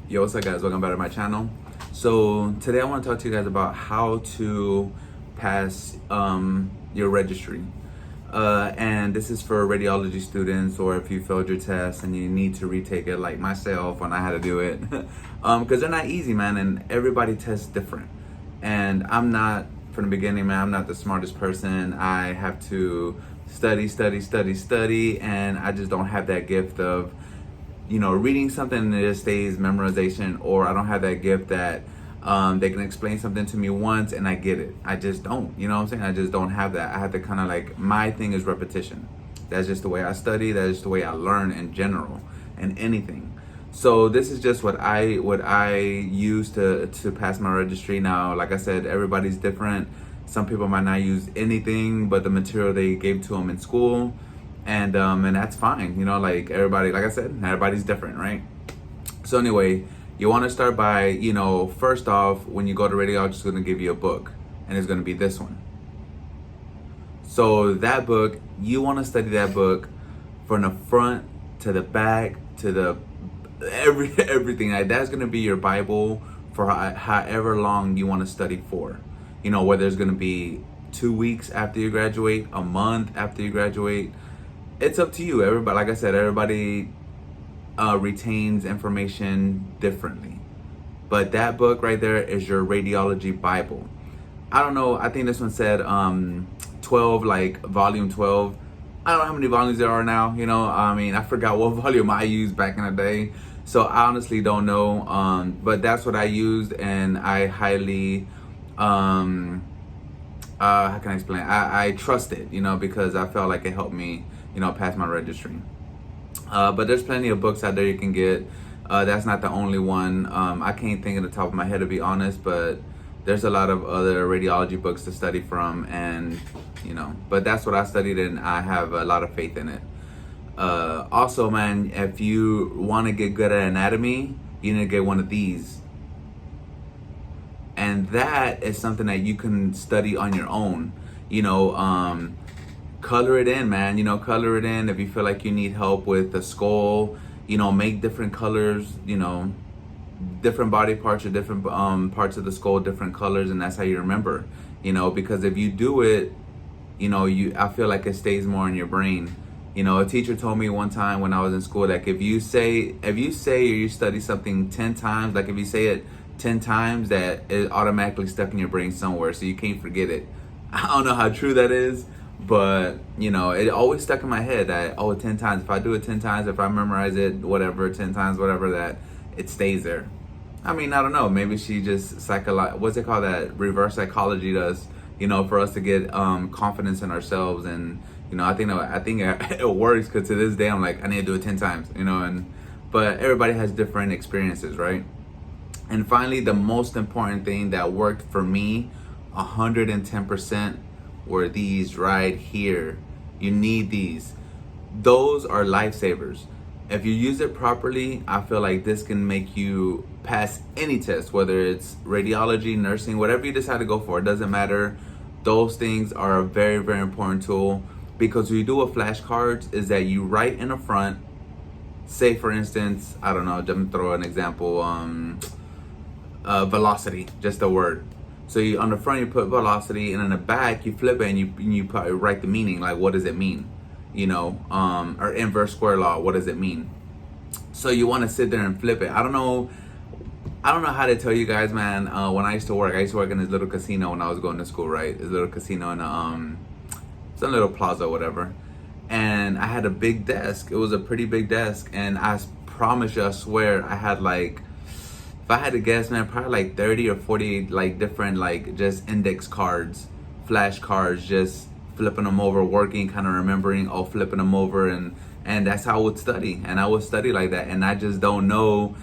Yo, what's up guys? Welcome back to my channel. So today I want to talk to you guys about how to pass your registry. And this is for radiology students, or if you failed your test and you need to retake it like myself when I had to do it. Because they're not easy, man, and everybody tests different. And I'm not, from the beginning, man, I'm not the smartest person. I have to study, and I just don't have that gift of reading something and it just stays memorization, or I don't have that gift that they can explain something to me once and I get it. I just don't, you know what I'm saying? I just don't have that. I have to kind of like, my thing is repetition. That's just the way I study. That is the way I learn in general and anything. So this is just what I use to pass my registry. Now, like I said, everybody's different. Some people might not use anything but the material they gave to them in school. And that's fine, like everybody, like I said, everybody's different, right? So anyway, you want to start by, first off, when you go to radiology, it's going to give you a book, and it's going to be this one. So that book, you want to study that book from the front to the back to the everything. Like, that's going to be your Bible for however long you want to study for. Whether it's going to be 2 weeks after you graduate, a month after you graduate. It's up to you. Everybody, like I said, everybody retains information differently. But that book right there is your radiology Bible. I don't know. I think this one said 12, like volume 12. I don't know how many volumes there are now. I forgot what volume I used back in the day. So I honestly don't know. But that's what I used, and I highly, how can I explain? I trust it, because I felt like it helped me pass my registry. But there's plenty of books out there you can get. That's not the only one. I can't think of the top of my head, to be honest, but there's a lot of other radiology books to study from, and but that's what I studied, and I have a lot of faith in it. Also, man, if you want to get good at anatomy, you need to get one of these. And that is something that you can study on your own. Color it in, man. Color it in. If you feel like you need help with the skull, make different colors, different body parts or different parts of the skull, different colors, and that's how you remember, because if you do it, I feel like it stays more in your brain. A teacher told me one time when I was in school, like if you say or you study something 10 times, like if you say it 10 times, that it automatically stuck in your brain somewhere, so you can't forget it. I don't know how true that is, but it always stuck in my head that 10 times, if I do it 10 times, if I memorize it, whatever, 10 times, whatever, that it stays there. I don't know, maybe she just what's it called, that reverse psychology does, for us to get confidence in ourselves. And I think it works, because to this day I'm like, I need to do it 10 times, but everybody has different experiences, right? And finally, the most important thing that worked for me 110% were these right here. You need these. Those are lifesavers. If you use it properly, I feel like this can make you pass any test, whether it's radiology, nursing, whatever you decide to go for, it doesn't matter. Those things are a very, very important tool, because when you do a flashcards, is that you write in the front, say for instance, I don't know, just throw an example, velocity, just a word. So on the front you put velocity, and in the back you flip it and you probably write the meaning, like what does it mean, or inverse square law, what does it mean? So you want to sit there and flip it. I don't know how to tell you guys, man. When I used to work in this little casino when I was going to school, right? This little casino in some little plaza or whatever, and I had a big desk. It was a pretty big desk, and I promise you, I swear, I had like, if I had to guess, man, probably like 30 or 40 like different, like just index cards, flashcards, just flipping them over, working, kind of remembering, flipping them over, and that's how I would study. And I would study like that, and I just don't know.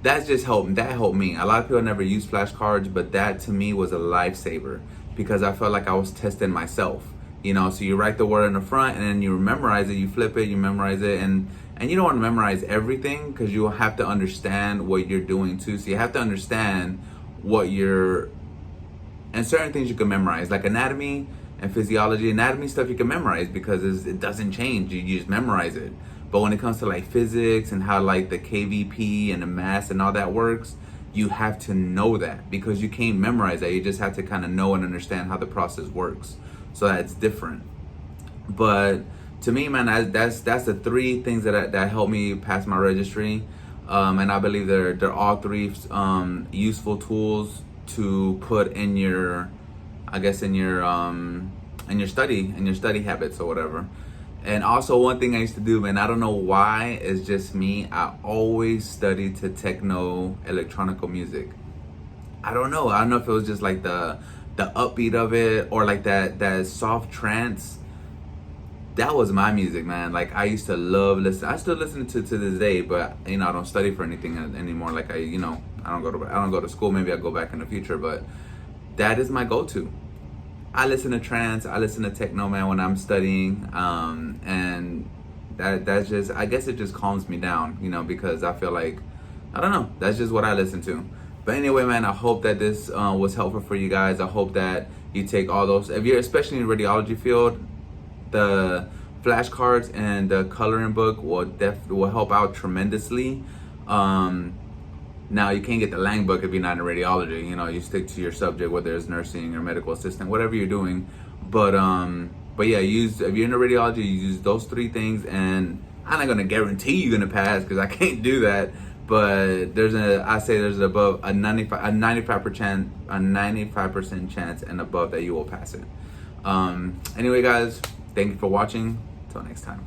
That helped me. A lot of people never use flashcards, but that to me was a lifesaver, because I felt like I was testing myself. So you write the word in the front, and then you memorize it, you flip it, you memorize it, and you don't want to memorize everything, because you have to understand what you're doing too. So you have to understand and certain things you can memorize, like anatomy and physiology. Anatomy stuff you can memorize because it doesn't change, you just memorize it. But when it comes to like physics and how like the KVP and the mass and all that works, you have to know that, because you can't memorize that. You just have to kind of know and understand how the process works. So that's different. But to me, man, that's the three things that helped me pass my registry. And I believe they're all three useful tools to put in your, I guess, in your study habits or whatever. And also one thing I used to do, man, I don't know why, it's just me, I always studied to techno electronical music. I don't know if it was just like the upbeat of it, or like that soft trance. That was my music, man. Like I used to love listen. I still listen to this day, but I don't study for anything anymore. Like I don't go to school. Maybe I'll go back in the future, but that is my go-to. I listen to trance, I listen to techno, man, when I'm studying, and that's just, I guess it just calms me down, because I feel like, I don't know, that's just what I listen to. But anyway, man, I hope that this was helpful for you guys. I hope that you take all those, if you're especially in the radiology field, the flashcards and the coloring book will help out tremendously. Now, you can't get the Lang book if you're not in radiology. You stick to your subject, whether it's nursing or medical assistant, whatever you're doing. But yeah, if you're in radiology, you use those three things, and I'm not gonna guarantee you're gonna pass, because I can't do that. But there's above a 95% chance and above that you will pass it. Anyway, guys, thank you for watching. Till next time.